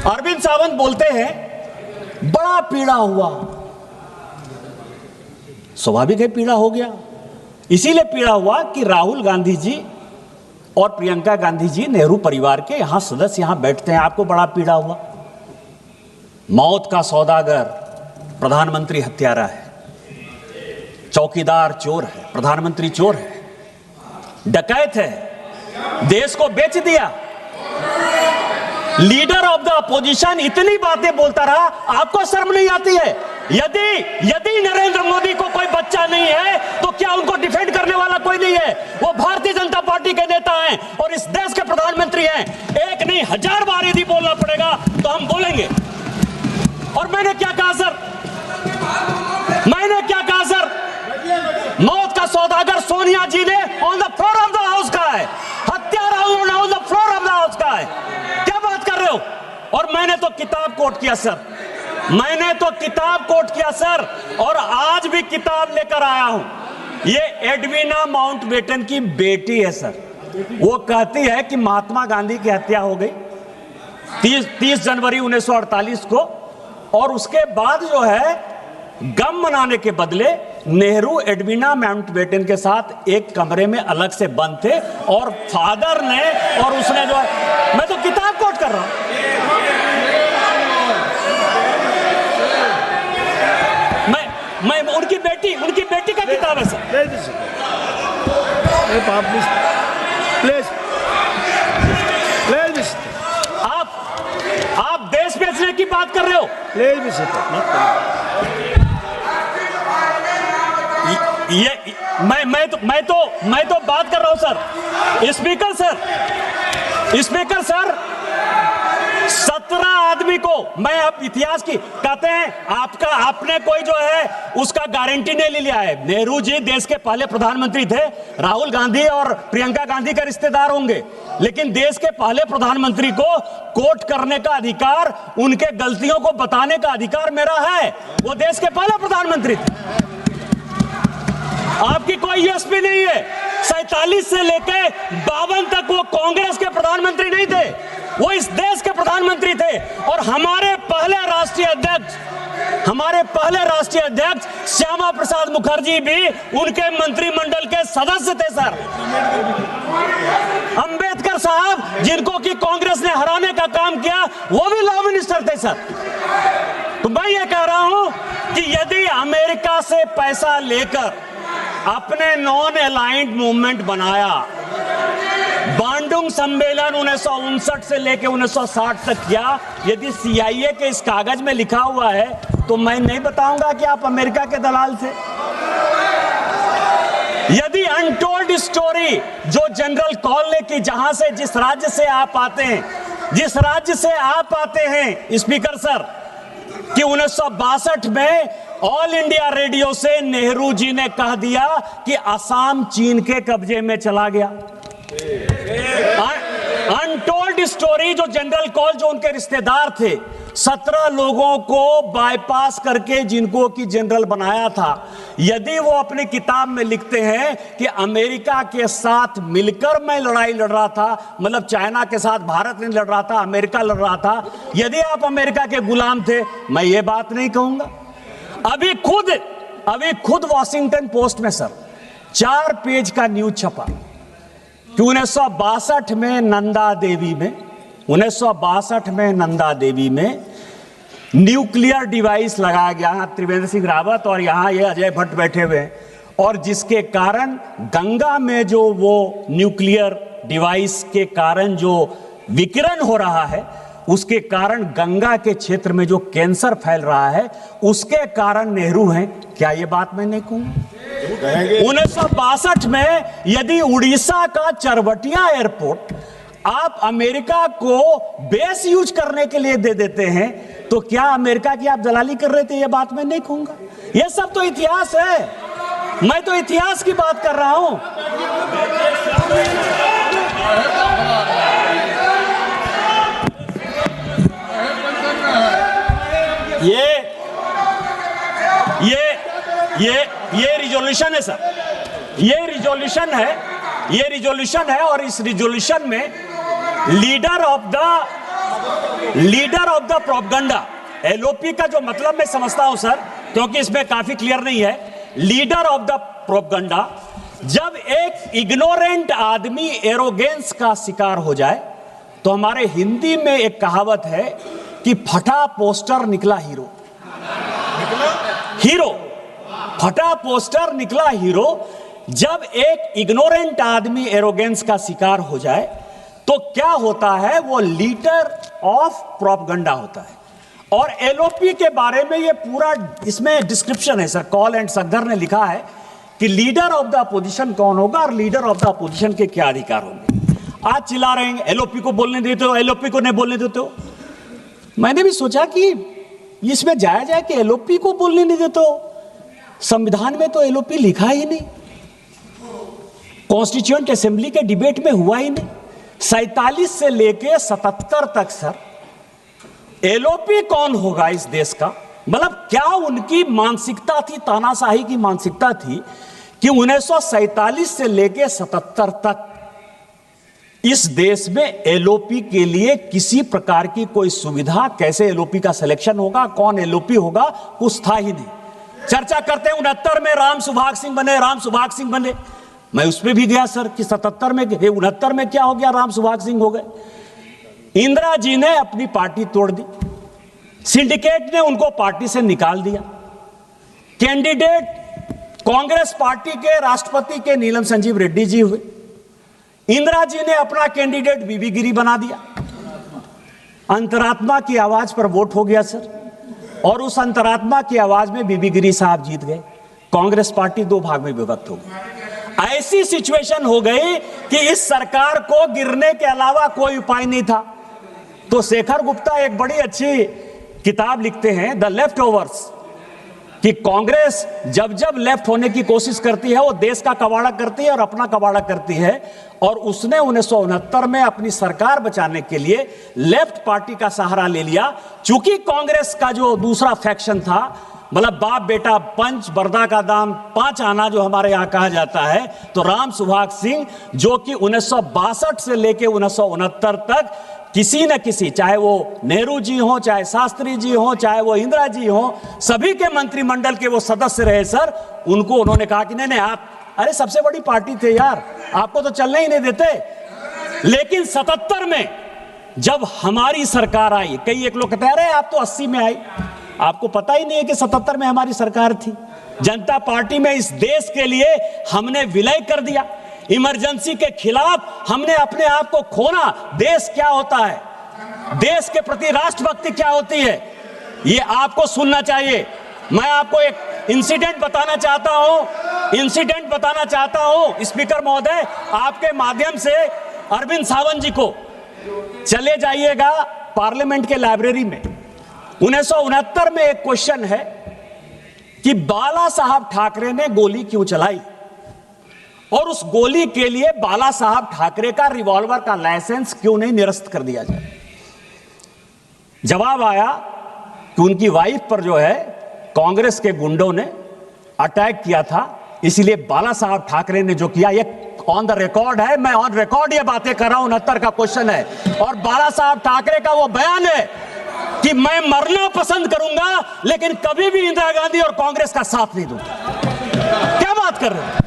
अरविंद सावंत बोलते हैं बड़ा पीड़ा हुआ। स्वाभाविक है, पीड़ा हो गया। इसीलिए पीड़ा हुआ कि राहुल गांधी जी और प्रियंका गांधी जी नेहरू परिवार के यहां सदस्य यहां बैठते हैं, आपको बड़ा पीड़ा हुआ। मौत का सौदागर प्रधानमंत्री हत्यारा है, चौकीदार चोर है, प्रधानमंत्री चोर है, डकैत है, देश को बेच दिया। लीडर ऑफ द अपोजिशन इतनी बातें बोलता रहा, आपको शर्म नहीं आती है? यदि नरेंद्र मोदी को कोई बच्चा नहीं है तो क्या उनको डिफेंड करने वाला कोई नहीं है? वो भारतीय जनता पार्टी के नेता हैं और इस देश के प्रधानमंत्री हैं। एक नहीं 1000 बार यदि बोलना पड़ेगा तो हम बोलेंगे। और मैंने क्या कहा सर? मौत का सौदागर सोनिया जी ने on the floor of the house कहा है, हत्यारा on the floor of the house कहा है। क्या बात कर रहे हो? और मैंने तो किताब कोट किया सर, और आज भी किताब लेकर आया हूं। ये एडवीना माउंटबेटन की बेटी है सर। वो कहती है कि महात्मा गांधी की हत्या हो गई 30 जनवरी 1948 को, और उसके बाद जो है गम मनाने के बदले नेहरू एडवीना माउंटबेटन के साथ एक कमरे में अलग से बंद थे, और फादर ने और उसने जो है, मैं तो किताब कोट कर रहा हूं। मैं उनकी बेटी का किताब है सर। आप देश बेचने की बात कर रहे हो? मैं तो बात कर रहा हूं सर। स्पीकर सर 17 आदमी को मैं अब इतिहास की कहते हैं, आपने कोई जो है उसका गारंटी नहीं ले लिया है। नेहरू जी देश के पहले प्रधानमंत्री थे, राहुल गांधी और प्रियंका गांधी के रिश्तेदार होंगे, लेकिन देश के पहले प्रधानमंत्री को कोट करने का अधिकार, उनके गलतियों को बताने का अधिकार मेरा है। वो देश के पहले प्रधानमंत्री थे। आपकी कोई यूएसपी नहीं है। 47 से लेकर 52 तक वो कांग्रेस के प्रधानमंत्री नहीं थे, वो इस देश के प्रधानमंत्री थे। और हमारे पहले राष्ट्रीय अध्यक्ष श्यामा प्रसाद मुखर्जी भी उनके मंत्रिमंडल के सदस्य थे सर। अंबेडकर साहब, जिनको कि कांग्रेस ने हराने का काम किया, वो भी लॉ मिनिस्टर थे सर। तो मैं ये कह रहा हूं कि यदि अमेरिका से पैसा लेकर अपने नॉन अलाइंड मूवमेंट बनाया, बांडुंग सम्मेलन 1959 से लेकर 1960 तक किया, यदि CIA के इस कागज में लिखा हुआ है तो मैं नहीं बताऊंगा कि आप अमेरिका के दलाल थे। यदि अनटोल्ड स्टोरी जो जनरल कॉल ने की, जहां से जिस राज्य से आप आते हैं स्पीकर सर, कि 1962 में ऑल इंडिया रेडियो से नेहरू जी ने कह दिया कि असम चीन के कब्जे में चला गया। अनटोल्ड स्टोरी जो जनरल कॉल, जो उनके रिश्तेदार थे, 17 लोगों को बाईपास करके जिनको कि जनरल बनाया था, यदि वो अपनी किताब में लिखते हैं कि अमेरिका के साथ मिलकर मैं लड़ाई लड़ रहा था, मतलब चाइना के साथ भारत नहीं लड़ रहा था, अमेरिका लड़ रहा था, यदि आप अमेरिका के गुलाम थे, मैं ये बात नहीं कहूंगा। अभी खुद वॉशिंगटन पोस्ट में सर 4 पेज का न्यूज छपा कि 1962 में नंदा देवी में न्यूक्लियर डिवाइस लगाया गया। त्रिवेंद्र सिंह रावत और यहाँ ये अजय भट्ट बैठे हुए हैं, और जिसके कारण गंगा में जो वो न्यूक्लियर डिवाइस के कारण जो विकिरण हो रहा है, उसके कारण गंगा के क्षेत्र में जो कैंसर फैल रहा है, उसके कारण नेहरू हैं। क्या ये बात मैं नहीं कहूंगा? 1962 में यदि उड़ीसा का चरवटिया एयरपोर्ट आप अमेरिका को बेस यूज करने के लिए दे देते हैं, तो क्या अमेरिका की आप दलाली कर रहे थे? ये बात मैं नहीं कहूंगा। ये सब तो इतिहास है, मैं तो इतिहास की बात कर रहा हूं। ये रिजोल्यूशन है सर, ये रिजोल्यूशन है, और इस रिजोल्यूशन में leader of the leader of the propaganda, LOP का जो मतलब मैं समझता हूं सर, क्योंकि इसमें काफी क्लियर नहीं है। लीडर ऑफ द प्रोपगंडा, जब एक इग्नोरेंट आदमी एरोगेंस का शिकार हो जाए, तो हमारे हिंदी में एक कहावत है कि फटा पोस्टर निकला हीरो। हीरो, फटा पोस्टर निकला हीरो। जब एक इग्नोरेंट आदमी एरोगेंस का शिकार हो जाए तो क्या होता है, वो लीडर ऑफ प्रोपगंडा होता है। और एलओपी के बारे में ये पूरा इसमें डिस्क्रिप्शन है सर, कॉल एंड सगदर ने लिखा है कि लीडर ऑफ द अपोजिशन कौन होगा और लीडर ऑफ द अपोजिशन के क्या अधिकार होंगे। आज चिल्ला रहे हैं एलओपी को बोलने देते हो, एलओपी को नहीं बोलने देते हो। मैंने भी सोचा कि इसमें जाया जाए कि एलओपी को बोलने नहीं देते हो, संविधान में तो एलओपी लिखा ही नहीं, कॉन्स्टिट्यूएंट असेंबली के डिबेट में हुआ ही नहीं। 47 से लेके 77 तक सर एलओपी कौन होगा इस देश का? मतलब क्या उनकी मानसिकता थी, तानाशाही की मानसिकता थी कि 1947 से लेके 77 तक इस देश में एलओपी के लिए किसी प्रकार की कोई सुविधा, कैसे एलओपी का सिलेक्शन होगा, कौन एलओपी होगा, कुछ था ही नहीं। चर्चा करते हैं 69 में राम सुभाग सिंह बने, राम सुभाग सिंह बने। मैं उस पर भी गया सर कि 77 में, 69 में क्या हो गया, राम सुभाग सिंह हो गए। इंदिरा जी ने अपनी पार्टी तोड़ दी, सिंडिकेट ने उनको पार्टी से निकाल दिया। कैंडिडेट कांग्रेस पार्टी के राष्ट्रपति के नीलम संजीव रेड्डी जी हुए। इंदिरा जी ने अपना कैंडिडेट बीबी गिरी बना दिया। अंतरात्मा की आवाज पर वोट हो गया सर, और उस अंतरात्मा की आवाज में बीबी गिरी साहब जीत गए। कांग्रेस पार्टी 2 भाग में विभक्त हो गई। ऐसी सिचुएशन हो गई कि इस सरकार को गिरने के अलावा कोई उपाय नहीं था। तो शेखर गुप्ता एक बड़ी अच्छी किताब लिखते हैं, द लेफ्ट ओवर्स, कि कांग्रेस जब जब लेफ्ट होने की कोशिश करती है वो देश का कबाड़ा करती है और अपना कबाड़ा करती है। और उसने 1969 में अपनी सरकार बचाने के लिए लेफ्ट पार्टी का सहारा ले लिया। चूंकि कांग्रेस का जो दूसरा फैक्शन था, मतलब बाप बेटा पंच, बरदा का दाम 5 आना जो हमारे यहां कहा जाता है, तो राम सुभाग सिंह जो कि 1962 से लेके 1969 तक किसी न किसी, चाहे वो नेहरू जी हो, चाहे शास्त्री जी हो, चाहे वो इंदिरा जी हो, सभी के मंत्रिमंडल के वो सदस्य रहे सर। उनको उन्होंने कहा कि नहीं नहीं आप, अरे सबसे बड़ी पार्टी थे यार, आपको तो चलने ही नहीं देते। लेकिन 77 में जब हमारी सरकार आई, कई एक लोग कहते हैं अरे आप तो 80 में आई, आपको पता ही नहीं है कि 77 में हमारी सरकार थी। जनता पार्टी में इस देश के लिए हमने विलय कर दिया। इमरजेंसी के खिलाफ हमने अपने आप को खोना। देश क्या होता है, देश के प्रति राष्ट्रभक्ति क्या होती है, ये आपको सुनना चाहिए। मैं आपको एक इंसिडेंट बताना चाहता हूं स्पीकर महोदय, आपके माध्यम से अरविंद सावंत जी को, चले जाइएगा पार्लियामेंट के लाइब्रेरी में। 1969 में एक क्वेश्चन है कि बाला साहब ठाकरे ने गोली क्यों चलाई और उस गोली के लिए बाला साहब ठाकरे का रिवॉल्वर का लाइसेंस क्यों नहीं निरस्त कर दिया जाए। जवाब आया कि उनकी वाइफ पर जो है कांग्रेस के गुंडों ने अटैक किया था, इसलिए बाला साहब ठाकरे ने जो किया, ये ऑन द रिकॉर्ड है, मैं ऑन रिकॉर्ड ये बातें कर रहा हूं, 69 का क्वेश्चन है। और बाला साहब ठाकरे का वो बयान है कि मैं मरना पसंद करूंगा लेकिन कभी भी इंदिरा गांधी और कांग्रेस का साथ नहीं दूंगा। क्या बात कर रहे हैं।